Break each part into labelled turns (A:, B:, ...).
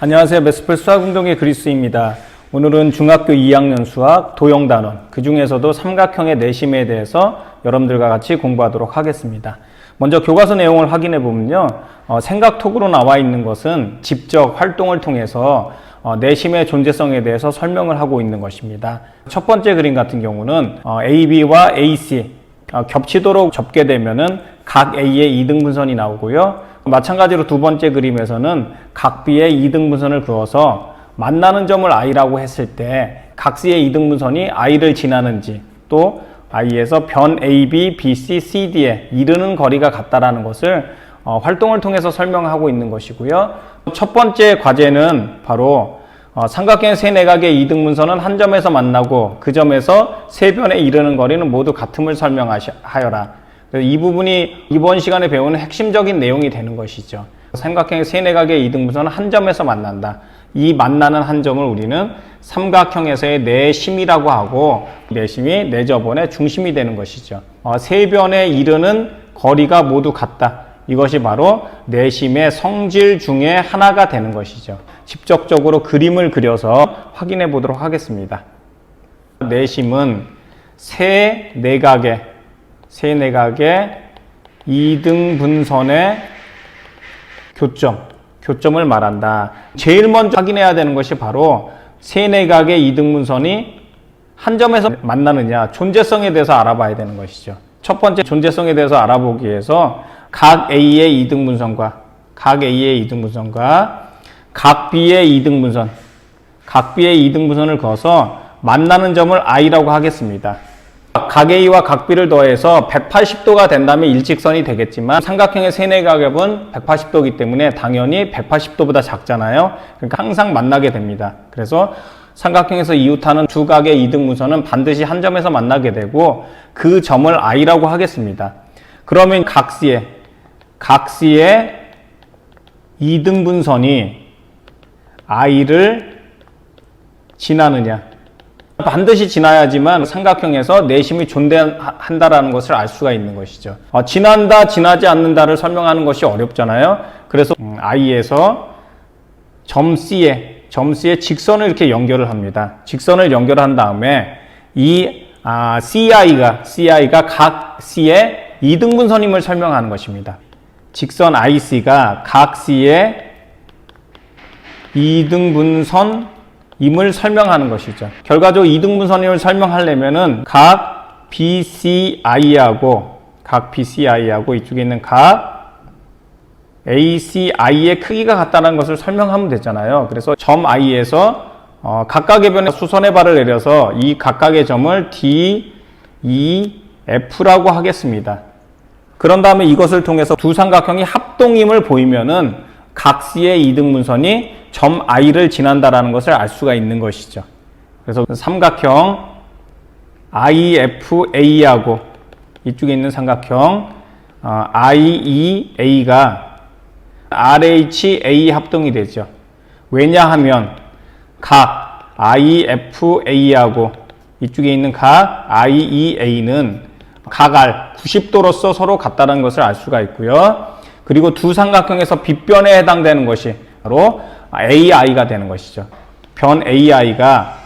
A: 안녕하세요. 메스플 수학운동의 그리스입니다. 오늘은 중학교 2학년 수학 도형단원, 그 중에서도 삼각형의 내심에 대해서 여러분들과 같이 공부하도록 하겠습니다. 먼저 교과서 내용을 확인해 보면요. 생각톡으로 나와 있는 것은 직접 활동을 통해서 내심의 존재성에 대해서 설명을 하고 있는 것입니다. 첫 번째 그림 같은 경우는 AB와 AC 겹치도록 접게 되면은 각 A의 이등분선이 나오고요. 마찬가지로 두 번째 그림에서는 각 B의 이등분선을 그어서 만나는 점을 I라고 했을 때 각 C의 이등분선이 I를 지나는지 또 I에서 변 AB, BC, CD에 이르는 거리가 같다라는 것을 활동을 통해서 설명하고 있는 것이고요. 첫 번째 과제는 바로 삼각형의 세 내각의 이등분선은 한 점에서 만나고 그 점에서 세 변에 이르는 거리는 모두 같음을 설명하여라. 이 부분이 이번 시간에 배우는 핵심적인 내용이 되는 것이죠. 삼각형의 세 내각의 이등분선은 한 점에서 만난다. 이 만나는 한 점을 우리는 삼각형에서의 내심이라고 하고 내심이 내저번의 중심이 되는 것이죠. 세 변에 이르는 거리가 모두 같다. 이것이 바로 내심의 성질 중에 하나가 되는 것이죠. 직접적으로 그림을 그려서 확인해 보도록 하겠습니다. 내심은 세 내각의 이등분선의 교점을 말한다. 제일 먼저 확인해야 되는 것이 바로 세 내각의 이등분선이 한 점에서 만나느냐, 존재성에 대해서 알아봐야 되는 것이죠. 첫 번째 존재성에 대해서 알아보기 위해서 각 A의 이등분선과 각 B의 이등분선을 그어서 만나는 점을 I라고 하겠습니다. 각 A와 각 B를 더해서 180도가 된다면 일직선이 되겠지만 삼각형의 세 내각은 180도이기 때문에 당연히 180도보다 작잖아요. 그러니까 항상 만나게 됩니다. 그래서 삼각형에서 이웃하는 두 각의 이등분선은 반드시 한 점에서 만나게 되고 그 점을 I라고 하겠습니다. 그러면 각 C의 이등분선이 I를 지나느냐? 반드시 지나야지만 삼각형에서 내심이 존재한다라는 것을 알 수가 있는 것이죠. 지난다, 지나지 않는다를 설명하는 것이 어렵잖아요. 그래서 I에서 점 C에 직선을 이렇게 연결을 합니다. 직선을 연결한 다음에 이 CI가 각 C의 이등분선임을 설명하는 것입니다. 직선 IC가 각 C의 이등분선임을 설명하는 것이죠. 결과적으로 이등분선임을 설명하려면은 각 BCI하고 이쪽에 있는 각 ACI의 크기가 같다는 것을 설명하면 되잖아요. 그래서 점 I에서 각각의 변에 수선의 발을 내려서 이 각각의 점을 D, E, F라고 하겠습니다. 그런 다음에 이것을 통해서 두 삼각형이 합동임을 보이면은 각 C의 이등분선이 점 I를 지난다라는 것을 알 수가 있는 것이죠. 그래서 삼각형 IFA하고 이쪽에 있는 삼각형 IEA가 RHA 합동이 되죠. 왜냐하면 각 IFA하고 이쪽에 있는 각 IEA는 각 R 90도로서 서로 같다는 것을 알 수가 있고요. 그리고 두 삼각형에서 빗변에 해당되는 것이 바로 AI가 되는 것이죠. 변 AI가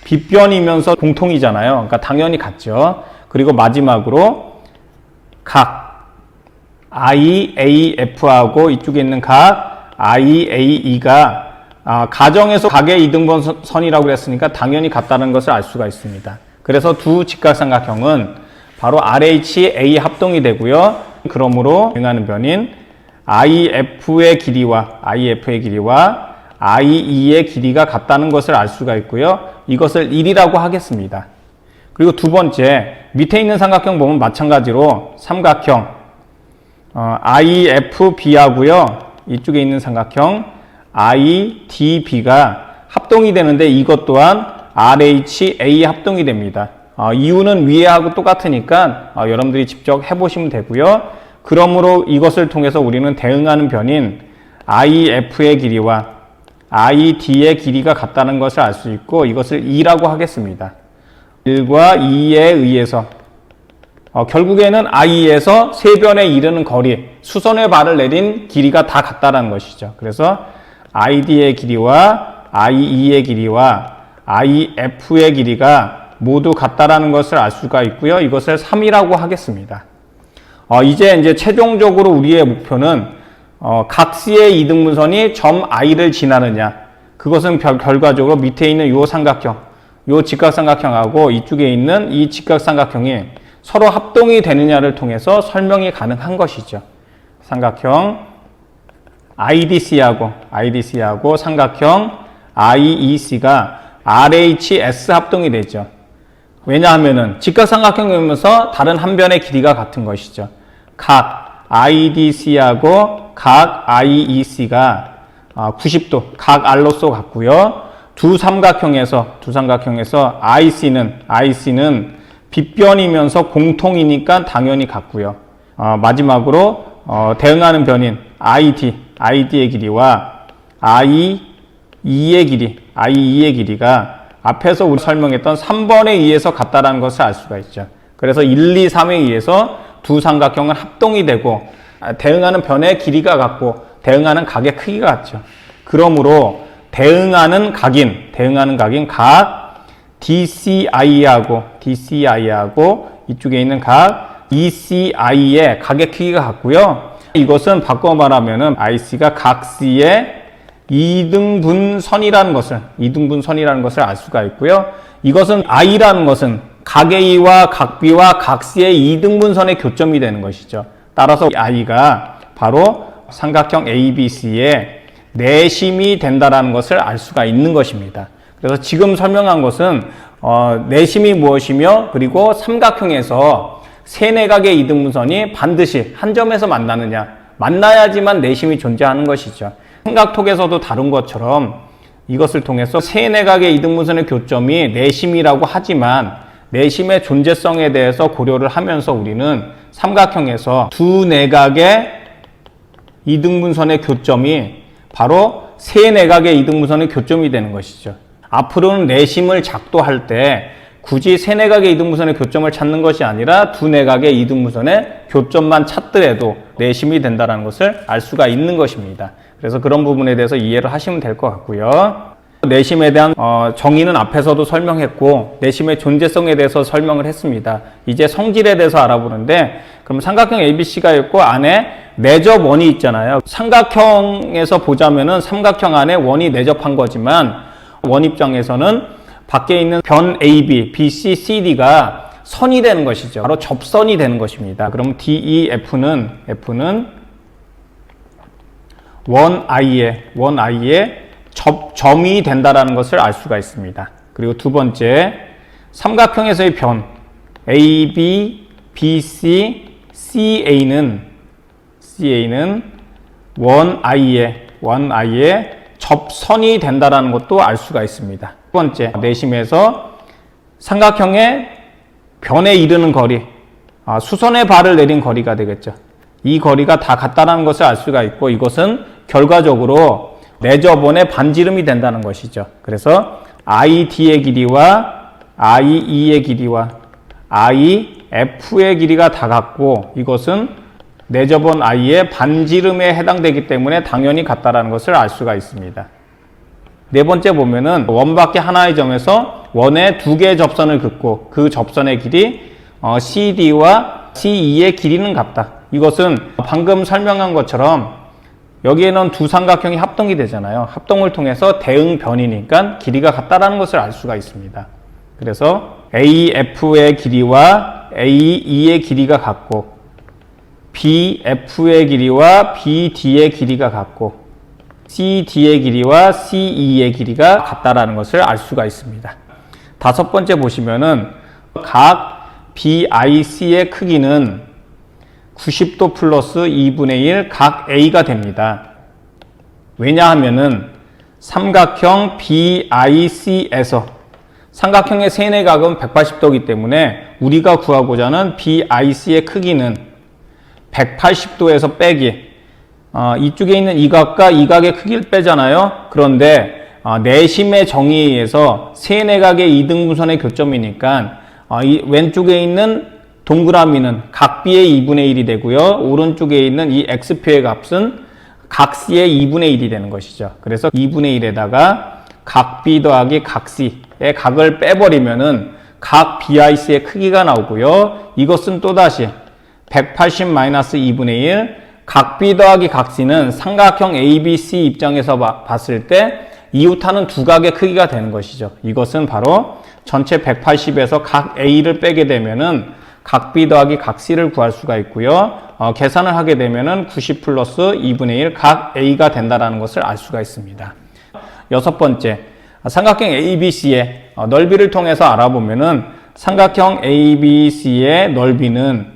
A: 빗변이면서 공통이잖아요. 그러니까 당연히 같죠. 그리고 마지막으로 각 IAF하고 이쪽에 있는 각 IAE가 가정에서 각의 이등분선이라고 했으니까 당연히 같다는 것을 알 수가 있습니다. 그래서 두 직각삼각형은 바로 RHA 합동이 되고요. 그러므로 행하는 변인 IF의 길이와 IE의 길이가 같다는 것을 알 수가 있고요. 이것을 1이라고 하겠습니다. 그리고 두 번째, 밑에 있는 삼각형 보면 마찬가지로 삼각형 IFB하고요. 이쪽에 있는 삼각형 IDB가 합동이 되는데 이것 또한 RHA 합동이 됩니다. 이유는 위에 하고 똑같으니까 여러분들이 직접 해보시면 되고요. 그러므로 이것을 통해서 우리는 대응하는 변인 IF의 길이와 ID의 길이가 같다는 것을 알 수 있고 이것을 2라고 하겠습니다. 1과 2에 의해서 결국에는 I에서 세 변에 이르는 거리, 수선의 발을 내린 길이가 다 같다는 것이죠. 그래서 ID의 길이와 IE의 길이와 IF의 길이가 모두 같다라는 것을 알 수가 있고요. 이것을 3이라고 하겠습니다. 이제 최종적으로 우리의 목표는 각 C의 이등분선이 점 I를 지나느냐. 그것은 결과적으로 밑에 있는 요 삼각형, 요 직각삼각형하고 이쪽에 있는 이 직각삼각형이 서로 합동이 되느냐를 통해서 설명이 가능한 것이죠. 삼각형 IDC하고 삼각형 IEC가 RHS 합동이 되죠. 왜냐하면은 직각삼각형이면서 다른 한 변의 길이가 같은 것이죠. 각 IDC하고 각 IEC가 90도, 각 R로서 같고요. 두 삼각형에서 IC는 빗변이면서 공통이니까 당연히 같고요. 마지막으로 대응하는 변인 ID의 길이와 IE의 길이가 앞에서 우리 설명했던 3번에 의해서 같다라는 것을 알 수가 있죠. 그래서 1, 2, 3에 의해서 두 삼각형은 합동이 되고 대응하는 변의 길이가 같고 대응하는 각의 크기가 같죠. 그러므로 대응하는 각인 각 DCI하고 이쪽에 있는 각 ECI의 각의 크기가 같고요. 이것은 바꿔 말하면은 IC가 각 C의 이등분선이라는 것을 알 수가 있고요. 이것은 I라는 것은 각 A와 각 B와 각 C의 이등분선의 교점이 되는 것이죠. 따라서 I가 바로 삼각형 ABC의 내심이 된다라는 것을 알 수가 있는 것입니다. 그래서 지금 설명한 것은 내심이 무엇이며 그리고 삼각형에서 세네각의 이등분선이 반드시 한 점에서 만나야지만 내심이 존재하는 것이죠. 삼각톡에서도 다룬 것처럼 이것을 통해서 세네각의 이등분선의 교점이 내심이라고 하지만 내심의 존재성에 대해서 고려를 하면서 우리는 삼각형에서 두 내각의 이등분선의 교점이 바로 세네각의 이등분선의 교점이 되는 것이죠. 앞으로는 내심을 작도할 때 굳이 세네각의 이등분선의 교점을 찾는 것이 아니라 두 내각의 이등분선의 교점만 찾더라도 내심이 된다는 것을 알 수가 있는 것입니다. 그래서 그런 부분에 대해서 이해를 하시면 될 것 같고요. 내심에 대한 정의는 앞에서도 설명했고 내심의 존재성에 대해서 설명을 했습니다. 이제 성질에 대해서 알아보는데 그럼 삼각형 ABC가 있고 안에 내접 원이 있잖아요. 삼각형에서 보자면은 삼각형 안에 원이 내접한 거지만 원 입장에서는 밖에 있는 변 AB, BC, CD가 선이 되는 것이죠. 바로 접선이 되는 것입니다. 그럼 DEF는 원 I의 점이 된다라는 것을 알 수가 있습니다. 그리고 두 번째, 삼각형에서의 변 AB, BC, CA는 원 I의 접선이 된다라는 것도 알 수가 있습니다. 두 번째, 내심에서 삼각형의 변에 이르는 거리, 수선의 발을 내린 거리가 되겠죠. 이 거리가 다 같다는 것을 알 수가 있고 이것은 결과적으로 내접원의 반지름이 된다는 것이죠. 그래서 ID의 길이와 IE의 길이와 IF의 길이가 다 같고 이것은 내접원 I의 반지름에 해당되기 때문에 당연히 같다라는 것을 알 수가 있습니다. 네 번째 보면은 원 밖에 하나의 점에서 원에 두 개의 접선을 긋고 그 접선의 길이 CD와 CE의 길이는 같다. 이것은 방금 설명한 것처럼 여기에는 두 삼각형이 합동이 되잖아요. 합동을 통해서 대응변이니까 길이가 같다라는 것을 알 수가 있습니다. 그래서 AF의 길이와 AE의 길이가 같고 BF의 길이와 BD의 길이가 같고 CD의 길이와 CE의 길이가 같다라는 것을 알 수가 있습니다. 다섯 번째 보시면은 각 BIC의 크기는 90도 플러스 2분의 1 각 A가 됩니다. 왜냐하면은 삼각형 BIC에서 삼각형의 세네각은 180도이기 때문에 우리가 구하고자 하는 BIC의 크기는 180도에서 빼기 이쪽에 있는 이 각과 이 각의 크기를 빼잖아요. 그런데 내심의 정의에 의해서 세네각의 이등분선의 교점이니까 이 왼쪽에 있는 동그라미는 각 B의 2분의 1이 되고요. 오른쪽에 있는 이 X표의 값은 각 C의 2분의 1이 되는 것이죠. 그래서 2분의 1에다가 각 B 더하기 각 C의 각을 빼버리면은 각 BIC의 크기가 나오고요. 이것은 또다시 180-2분의 1, 각 B 더하기 각 C는 삼각형 ABC 입장에서 봤을 때 이웃하는 두 각의 크기가 되는 것이죠. 이것은 바로 전체 180에서 각 A를 빼게 되면은 각 B 더하기 각 C를 구할 수가 있고요. 계산을 하게 되면은 90 플러스 2분의 1 각 A가 된다라는 것을 알 수가 있습니다. 여섯 번째, 삼각형 ABC의 넓이를 통해서 알아보면은 삼각형 ABC의 넓이는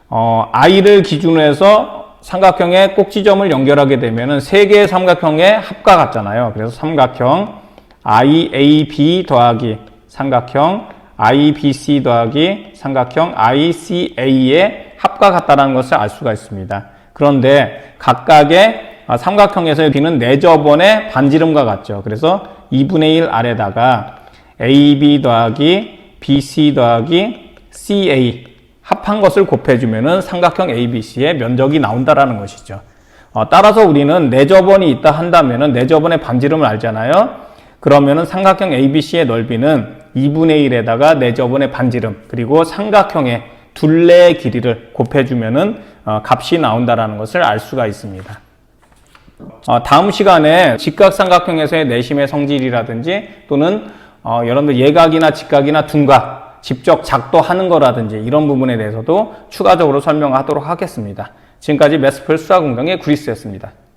A: I를 기준으로 해서 삼각형의 꼭지점을 연결하게 되면은 세 개의 삼각형의 합과 같잖아요. 그래서 삼각형 IAB 더하기 삼각형 IBC 더하기 삼각형 ICA의 합과 같다는 것을 알 수가 있습니다. 그런데 각각의 삼각형에서의 B는 내저번의 반지름과 같죠. 그래서 2분의 1 아래다가 AB 더하기 BC 더하기 CA 합한 것을 곱해주면은 삼각형 ABC의 면적이 나온다라는 것이죠. 따라서 우리는 내저번이 있다 한다면은 내저번의 반지름을 알잖아요. 그러면은 삼각형 ABC의 넓이는 2분의 1에다가 내저번의 반지름 그리고 삼각형의 둘레의 길이를 곱해주면은 값이 나온다라는 것을 알 수가 있습니다. 다음 시간에 직각삼각형에서의 내심의 성질이라든지 또는 여러분들 예각이나 직각이나 둔각 직접 작도하는 거라든지 이런 부분에 대해서도 추가적으로 설명하도록 하겠습니다. 지금까지 매스플 수학운동의 구리스였습니다.